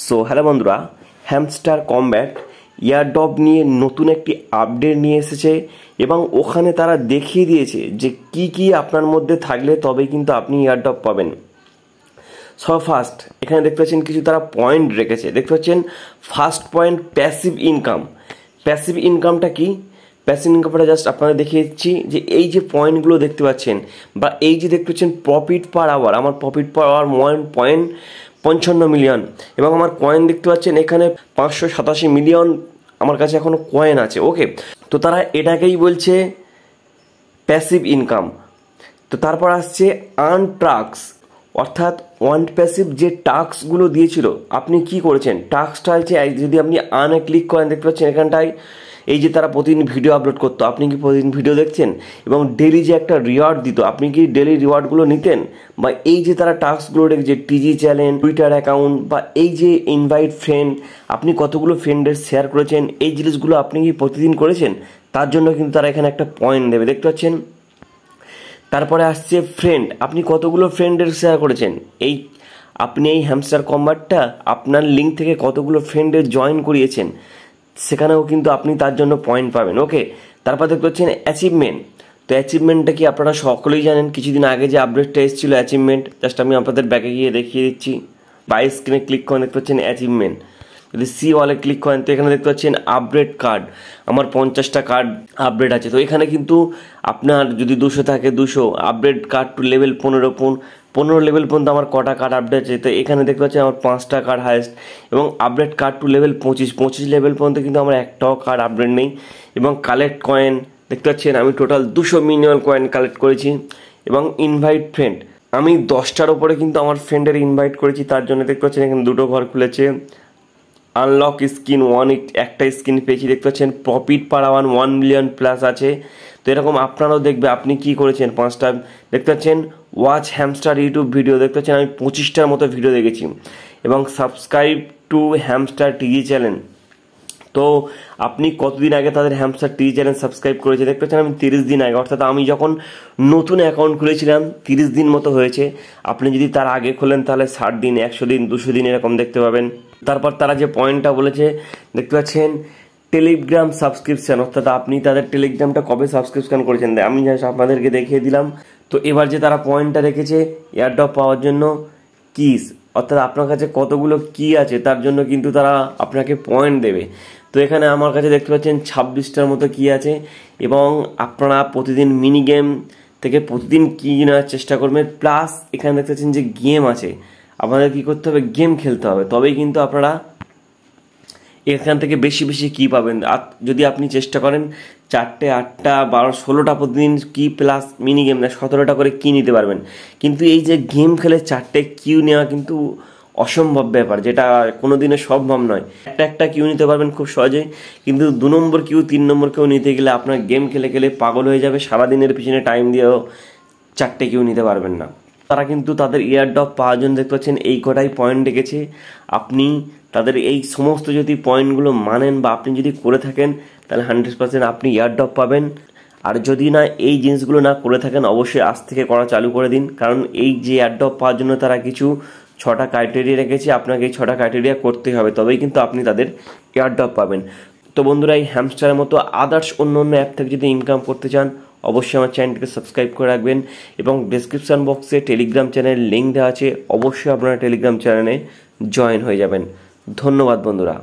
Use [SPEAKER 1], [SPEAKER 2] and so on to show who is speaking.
[SPEAKER 1] So hello বন্ধুরা, hamster combat airdrop নিয়ে নতুন একটি আপডেট নিয়ে এসেছে এবং ওখানে তারা দেখিয়ে দিয়েছে যে কি কি আপনার মধ্যে থাকলে তবে কিন্তু আপনি এয়ারড্রপ পাবেন। সো ফার্স্ট এখানে দেখতে পাচ্ছেন কিছু তারা পয়েন্ট রেখেছে। দেখতে পাচ্ছেন first point passive income. Passive ইনকামটা কি? প্যাসিভ ইনকামটা জাস্ট আপনাদের দেখিয়ে দিচ্ছি যে এই যে পয়েন্টগুলো দেখতে পাচ্ছেন বা এই যে দেখতে পাচ্ছেন প্রফিট পার আওয়ার, আমার প্রফিট পার আওয়ার 1.55 মিলিয়ন এবং আমার কয়েন দেখতে পাচ্ছেন এখানে 587 মিলিয়ন আমার কাছে এখনও কয়েন আছে। ওকে, তো তারা এটাকেই বলছে প্যাসিভ ইনকাম। তো তারপর আসছে আর্ন টাস্ক, অর্থাৎ ওয়ান প্যাসিভ যে টাস্কগুলো দিয়েছিল আপনি কি করেছেন। টাস্কটা হচ্ছে যদি আপনি আর্নে ক্লিক করেন দেখতে পাচ্ছেন এখানটায় এই যে তারা প্রতিদিন ভিডিও আপলোড করতো, আপনি কি প্রতিদিন ভিডিও দেখছেন এবং ডেলি যে একটা রিওয়ার্ড দিত আপনি কি ডেলি রিওয়ার্ডগুলো নিতেন, বা এই যে তারা টাস্কগুলো রেখেছে টিজি চ্যানেল, টুইটার অ্যাকাউন্ট বা এই যে ইনভাইট ফ্রেন্ড, আপনি কতগুলো ফ্রেন্ডের শেয়ার করেছেন, এই জিনিসগুলো আপনি কি প্রতিদিন করেছেন, তার জন্য কিন্তু তারা এখানে একটা পয়েন্ট দেবে দেখতে পাচ্ছেন। তারপরে আসছে ফ্রেন্ড, আপনি কতগুলো ফ্রেন্ডের শেয়ার করেছেন, এই আপনি এই হ্যামস্টার কমব্যাটটা আপনার লিঙ্ক থেকে কতগুলো ফ্রেন্ডের জয়েন করিয়েছেন সেখানেও কিন্তু আপনি তার জন্য পয়েন্ট পাবেন। ওকে, তারপর দেখতে পাচ্ছেন অ্যাচিভমেন্ট। তো অ্যাচিভমেন্টটা কি আপনারা সকলেই জানেন, কিছুদিন আগে যে আপডেটটা এসেছিলো অ্যাচিভমেন্ট, জাস্ট আমি আপনাদের ব্যাকে গিয়ে দেখিয়ে দিচ্ছি। বাই স্ক্রিনে ক্লিক করেন দেখতে পাচ্ছেন অ্যাচিভমেন্ট। যদি সি ওয়ালে ক্লিক করেন তো এখানে দেখতে পাচ্ছেন আপগ্রেড কার্ড, আমার 50টা কার্ড আপগ্রেড আছে। তো এখানে কিন্তু আপনার যদি 200 থাকে 200, upgrade card to level 15 level পর্যন্ত আমার কটা কার্ড আপডেট আছে। তো এখানে দেখতে পাচ্ছেন আমার 5টা কার্ড হায়েস্ট এবং update card to level 25 level পর্যন্ত কিন্তু আমার একটাও কার্ড আপডেট নেই। এবং কালেক্ট কয়েন দেখতে পাচ্ছেন আমি টোটাল 200 মিলিয়ন কয়েন কালেক্ট করেছি। এবং ইনভাইট ফ্রেন্ড, আমি 10টার ওপরে কিন্তু আমার ফ্রেন্ডের ইনভাইট করেছি, তার জন্য দেখতে পাচ্ছেন এখানে 2টো ঘর খুলেছে। আনলক স্কিন একটা স্কিন পেয়েছি দেখতে পাচ্ছেন। Profit per hour 1 million plus আছে। তো এরকম আপনারাও দেখবে আপনি কি করেছেন 5টা দেখতে পাচ্ছেন। ওয়াচ হ্যামস্টার ইউটিউব ভিডিও দেখতে পাচ্ছেন আমি 25টার মতো ভিডিও দেখেছি। এবং subscribe to hamster TV channel, তো আপনি কতদিন আগে তাদের হ্যামস্টার টিভি চ্যানেল সাবস্ক্রাইব করেছে দেখতে পাচ্ছেন আমি 30 দিন আগে, অর্থাৎ আমি যখন নতুন অ্যাকাউন্ট খুলেছিলাম 30 দিন মতো হয়েছে। আপনি যদি তার আগে খোলেন তাহলে 60 দিন, 100 দিন, 200 দিন এরকম দেখতে পাবেন। তারপর তারা যে পয়েন্টটা বলেছে দেখতে পাচ্ছেন টেলিগ্রাম সাবস্ক্রিপশান, অর্থাৎ আপনি তাদের টেলিগ্রামটা কবে সাবস্ক্রিপশান করেছেন আমি জাস্ট আপনাদেরকে দেখিয়ে দিলাম। তো এবার যে তারা পয়েন্টটা রেখেছে এয়ারড্রপ পাওয়ার জন্য কিস, অর্থাৎ আপনার কাছে কতগুলো কি আছে তার জন্য কিন্তু তারা আপনাকে পয়েন্ট দেবে। তো এখানে আমার কাছে দেখতে পাচ্ছেন 26টার মতো কি আছে এবং আপনারা প্রতিদিন মিনি গেম থেকে প্রতিদিন কি নেওয়ার চেষ্টা করবেন। প্লাস এখানে দেখতে পাচ্ছেন যে গেম আছে, আপনাদের কী করতে হবে, গেম খেলতে হবে, তবেই কিন্তু আপনারা এখান থেকে বেশি বেশি কি পাবেন। আর যদি আপনি চেষ্টা করেন 4টে 8টা 12 16টা প্রতিদিন কি প্লাস মিনি গেম না 17টা করে কি নিতে পারবেন। কিন্তু এই যে গেম খেলে 4টে কিউ নেওয়া কিন্তু অসম্ভব ব্যাপার, যেটা কোনো দিনে সম্ভব নয়। একটা কিউ নিতে পারবেন খুব সহজেই, কিন্তু 2 নম্বর কিউ 3 নম্বর কিউ নিতে গেলে আপনার গেম খেলে খেলে পাগল হয়ে যাবে, সারাদিনের পিছনে টাইম দিয়েও 4টে কিউ নিতে পারবেন না। তারা কিন্তু তাদের এয়ারড্রপ পাওয়ার জন্য দেখতে পাচ্ছেন এই কটাই পয়েন্ট রেখেছে। আপনি তাদের এই সমস্ত যদি পয়েন্টগুলো মানেন বা আপনি যদি করে থাকেন তাহলে 100% আপনি এয়ারড্রপ পাবেন। আর যদি না এই জিনিসগুলো না করে থাকেন অবশ্যই আজ থেকে করা চালু করে দিন, কারণ এই যে এয়ারড্রপ পাওয়ার জন্য তারা কিছু 6টা ক্রাইটেরিয়া রেখেছে, আপনাকে এই 6টা ক্রাইটেরিয়া করতে হবে তবেই কিন্তু আপনি তাদের এয়ারড্রপ পাবেন। তো বন্ধুরা, এই হ্যামস্টারের মতো আদার্স অন্য অ্যাপ থেকে যদি ইনকাম করতে চান অবশ্যই আমার চ্যানেলটিকে সাবস্ক্রাইব করে রাখবেন এবং ডেসক্রিপশন বক্সে টেলিগ্রাম চ্যানেলের লিঙ্ক দেওয়া আছে, অবশ্যই আপনারা টেলিগ্রাম চ্যানেলে জয়েন হয়ে যাবেন। ধন্যবাদ বন্ধুরা।